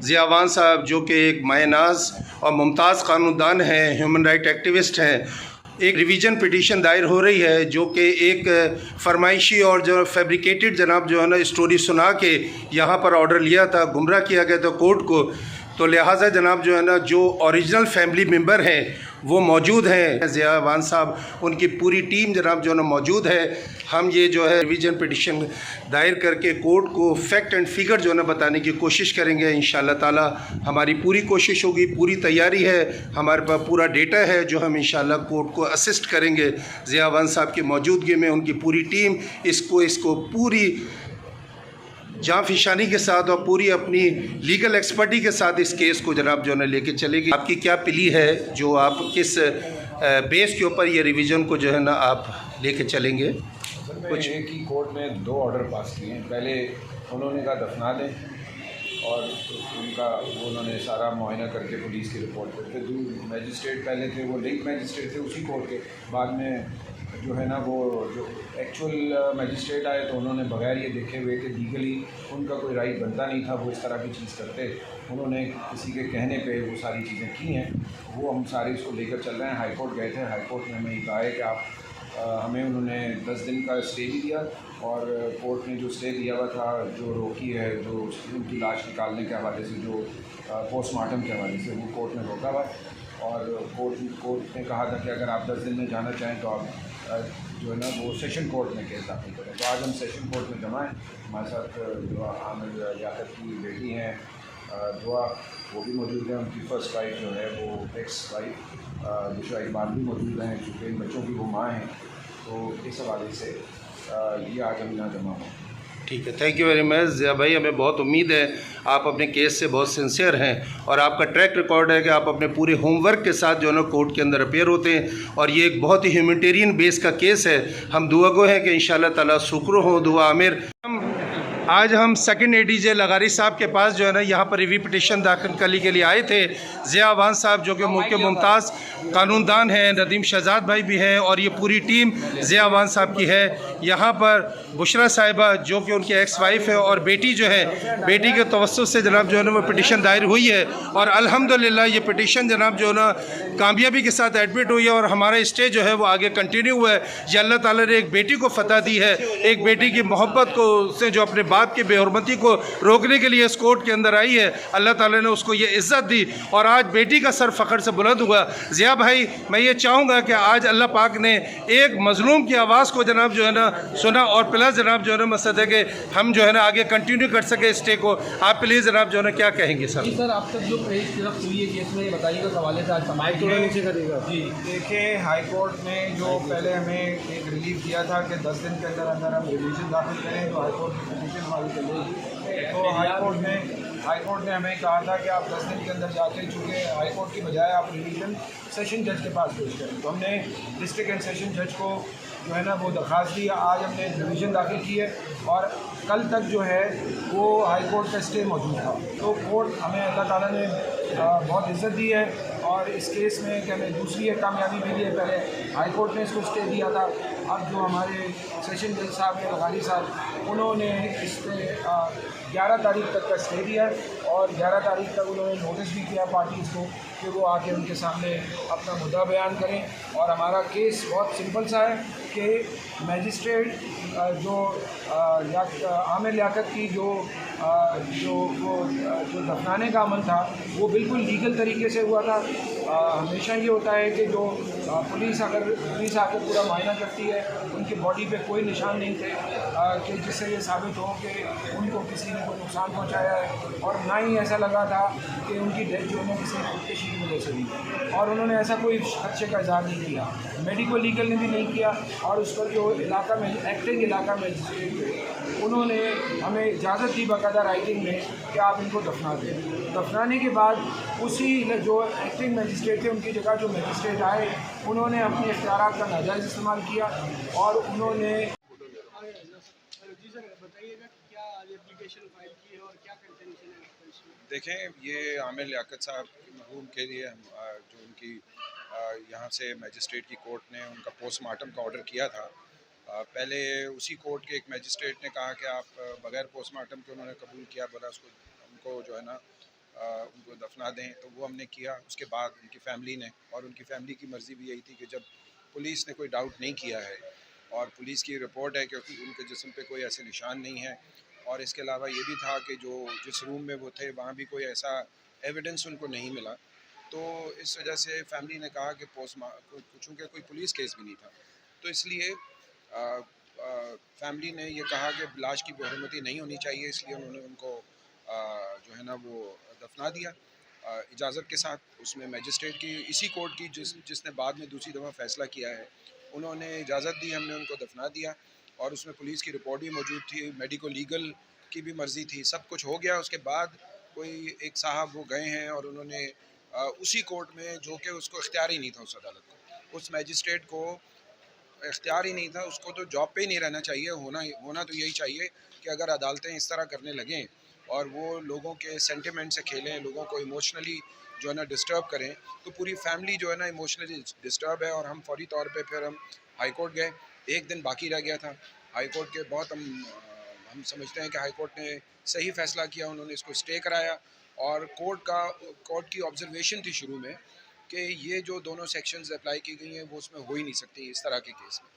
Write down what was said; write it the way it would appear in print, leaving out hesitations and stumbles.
ज़ियावान साहब जो कि एक मायनाज और मुमताज़ कानूनदान हैं, ह्यूमन राइट एक्टिविस्ट हैं, एक रिवीजन पिटीशन दायर हो रही है जो कि एक फरमाइशी और जो फैब्रिकेटेड जनाब जो है ना स्टोरी सुना के यहाँ पर ऑर्डर लिया था, गुमराह किया गया था कोर्ट को। तो लिहाजा जनाब जो है ना जो ओरिजिनल फैमिली मेम्बर हैं वो मौजूद हैं, ज़ियावान साहब उनकी पूरी टीम जनाब जो है ना मौजूद है। हम ये जो है रिवीजन पिटीशन दायर करके कोर्ट को फैक्ट एंड फिगर जो है ना बताने की कोशिश करेंगे इंशाअल्लाह ताला। हमारी पूरी कोशिश होगी, पूरी तैयारी है, हमारे पास पूरा डेटा है जो हम इंशाअल्लाह कोर्ट को असिस्ट करेंगे। ज़ियावान साहब की मौजूदगी में उनकी पूरी टीम इसको पूरी जाँफिशानी के साथ और पूरी अपनी लीगल एक्सपर्टी के साथ इस केस को जनाब जो है लेके चलेगी। आपकी क्या प्ली है, जो आप किस बेस के ऊपर ये रिवीजन को जो है ना आप लेके चलेंगे? कुछ एक ही कोर्ट में 2 ऑर्डर पास किए हैं। पहले उन्होंने कहा दफना दें और उनका उन्होंने सारा मुआयना करके पुलिस की रिपोर्ट करके, जो मैजिस्ट्रेट पहले थे वो लिंक मैजिस्ट्रेट थे उसी कोर्ट के, बाद में जो है ना वो जो एक्चुअल मैजिस्ट्रेट आए तो उन्होंने बगैर ये देखे हुए कि लीगली उनका कोई राइट बनता नहीं था वो इस तरह की चीज़ करते, उन्होंने किसी के कहने पे वो सारी चीज़ें की हैं। वो हम सारे इसको लेकर चल रहे हैं। हाई कोर्ट गए थे, हाई कोर्ट ने हमें ये कहा है कि आप हमें उन्होंने 10 दिन का स्टे भी दिया और कोर्ट ने जो स्टे दिया हुआ था, जो रोकी है, जो उनकी लाश निकालने के हवाले से, जो पोस्टमार्टम के हवाले से, वो कोर्ट ने रोका हुआ है। और कोर्ट ने कहा था कि अगर आप 10 दिन में जाना चाहें तो आप जो है ना वो सेशन कोर्ट में केस दाखिल करें। तो आज हम सेशन कोर्ट में जमा हैं। हमारे साथ जो आमिर लियाकत की बेटी हैं दुआ, वो भी मौजूद है। उनकी फ़र्स्ट वाइफ जो है वो एक्स वाइफ दुशा इकबाल भी मौजूद हैं, चूँकि इन बच्चों की वो माँ हैं। तो इस हवाले से ये आज हम यहाँ जमा हुए। ठीक है, thank you very much Zia भाई। हमें बहुत उम्मीद है आप अपने केस से बहुत सिंसियर हैं और आपका ट्रैक रिकॉर्ड है कि आप अपने पूरे होमवर्क के साथ जो है ना कोर्ट के अंदर अपेयर होते हैं और ये एक बहुत ही ह्यूमैनिटेरियन बेस का केस है। हम दुआ गो हैं कि इंशाअल्लाह ताला शुक्र हो दुआ आमिर। आज हम सेकंड एडीजे लगारी साहब के पास जो है ना यहाँ पर रिव्यू पिटीशन दाखिल करने के लिए आए थे। ज़ियावान साहब जो कि मुल्क के मुमताज़ कानूनदान हैं, नदीम शहजाद भाई भी हैं और ये पूरी टीम ज़ियावान साहब की है। यहाँ पर बुशरा साहिबा जो कि उनकी एक्स वाइफ है और बेटी जो है, बेटी के तवस्सुत से जनाब जो है ना वो पिटीशन दायर हुई है और अल्हम्दुलिल्लाह ये पिटीशन जनाब जो है ना कामयाबी के साथ एडमिट हुई है और हमारा स्टे जो है वो आगे कंटिन्यू हुआ है। ये अल्लाह ताला ने एक बेटी को फतह दी है, एक बेटी की मोहब्बत को से जो अपने बाप की बेहरमती को रोकने के लिए इस कोर्ट के अंदर आई है। अल्लाह ताला ने उसको ये इज़्ज़त दी और आज बेटी का सर फ़ख्र से बुलंद हुआ। ज़िया भाई, मैं ये चाहूँगा कि आज अल्लाह पाक ने एक मज़लूम की आवाज़ को जनाब जो है ना सुना और प्लस जनाब जो है ना मकसद है कि हम जो है ना आगे कंटिन्यू कर सके स्टे को। आप प्लीज़ जनाब जो है ना क्या कहेंगे सर? सर, आप तक जो तरफ हुई है केस में ये बताइएगा, सवाल से आज समाज थोड़ा नीचे करेगा जी। देखिए, हाई कोर्ट ने जो पहले हमें एक रिलीफ दिया था कि 10 दिन के अंदर अंदर हम रिवीजन दाखिल करें तो हाई कोर्ट की पिटीशन हमारी चलेगी। तो हाई कोर्ट ने हमें कहा था कि आप 10 दिन के अंदर जाके, चूँकि हाई कोर्ट की बजाय आप रिवीजन सेशन जज के पास पेश करें, तो हमने डिस्ट्रिक्ट एंड सेशन जज को जो है ना वो दरख्वास्त दी। आज हमने रिवीजन दाखिल की है और कल तक जो है वो हाई कोर्ट का स्टे मौजूद था। तो कोर्ट हमें अल्लाह ताला ने बहुत इज़्ज़त दी है और इस केस में कि हमें दूसरी एक कामयाबी मिली है। पहले हाई कोर्ट ने इसको स्टे दिया था, अब जो हमारे सेशन जज साहब हैं लगारी साहब, उन्होंने इस पर 11 तारीख तक का स्टे दिया और 11 तारीख तक उन्होंने नोटिस भी किया पार्टीज़ को कि वो आके उनके सामने अपना मुद्दा बयान करें। और हमारा केस बहुत सिंपल सा है कि मैजिस्ट्रेट जो आमिर लियाकत की जो दफनाने का अमल था वो बिल्कुल लीगल तरीके से हुआ था। हमेशा ये होता है कि जो पुलिस आकर पूरा मुआयना करती है, उनकी बॉडी पे कोई निशान नहीं थे कि जिससे ये साबित हो कि उनको किसी ने कोई नुकसान पहुंचाया है, और ना ही ऐसा लगा था कि उनकी डेथ जो है किसी खुदकुशी की वजह से हुई, और उन्होंने ऐसा कोई खदशे का इजहार नहीं किया, मेडिको लीगल ने भी नहीं किया। और उस पर जो इलाका में एक्टिंग इलाका मैजिस्ट्रेट थे उन्होंने हमें इजाज़त दी बाकायदा राइटिंग में कि आप इनको दफना दें। दफनाने के बाद उसी जो एक्टिंग मैजिस्ट्रेट थे उनकी जगह जो मैजिस्ट्रेट आए उन्होंने अपने इख्तियारात का नाजायज़ इस्तेमाल किया और उन्होंने देखें, ये आमिर लियाकत साहब मरहूम के लिए जो उनकी यहाँ से मैजिस्ट्रेट की कोर्ट ने उनका पोस्टमार्टम का ऑर्डर किया था। पहले उसी कोर्ट के एक मैजिस्ट्रेट ने कहा कि आप बग़ैर पोस्टमार्टम के उन्होंने कबूल किया, बोला उसको उनको जो है ना उनको दफना दें, तो वो हमने किया। उसके बाद उनकी फ़ैमिली ने, और उनकी फ़ैमिली की मर्ज़ी भी यही थी कि जब पुलिस ने कोई डाउट नहीं किया है और पुलिस की रिपोर्ट है कि उनके जिस्म पे कोई ऐसे निशान नहीं है, और इसके अलावा ये भी था कि जिस रूम में वो थे वहाँ भी कोई ऐसा एविडेंस उनको नहीं मिला, तो इस वजह से फ़ैमिली ने कहा कि चूँकि कोई पुलिस केस भी नहीं था, तो इसलिए फ़ैमिली ने ये कहा कि लाश की बेहरमती नहीं होनी चाहिए, इसलिए उन्होंने उनको जो है ना वो दफना दिया इजाज़त के साथ। उसमें मजिस्ट्रेट की, इसी कोर्ट की जिसने बाद में दूसरी दफ़ा फ़ैसला किया है, उन्होंने इजाज़त दी, हमने उनको दफना दिया, और उसमें पुलिस की रिपोर्ट भी मौजूद थी, मेडिको लीगल की भी मर्ज़ी थी, सब कुछ हो गया। उसके बाद कोई एक साहब वो गए हैं और उन्होंने उसी कोर्ट में, जो कि उसको इख्तियार ही नहीं था, उस अदालत को, उस मजिस्ट्रेट को इख्तियार ही नहीं था, उसको तो जॉब पे ही नहीं रहना चाहिए। होना तो यही चाहिए कि अगर अदालतें इस तरह करने लगें और वो लोगों के सेंटिमेंट से खेलें, लोगों को इमोशनली जो है ना डिस्टर्ब करें, तो पूरी फैमिली जो है ना इमोशनली डिस्टर्ब है। और हम फौरी तौर पे फिर हम हाई कोर्ट गए, एक दिन बाकी रह गया था। हाई कोर्ट के बहुत हम समझते हैं कि हाई कोर्ट ने सही फ़ैसला किया, उन्होंने इसको स्टे कराया। और कोर्ट की ऑब्जर्वेशन थी शुरू में कि ये जो दोनों सेक्शंस अप्लाई की गई हैं वो उसमें हो ही नहीं सकती इस तरह के केस में।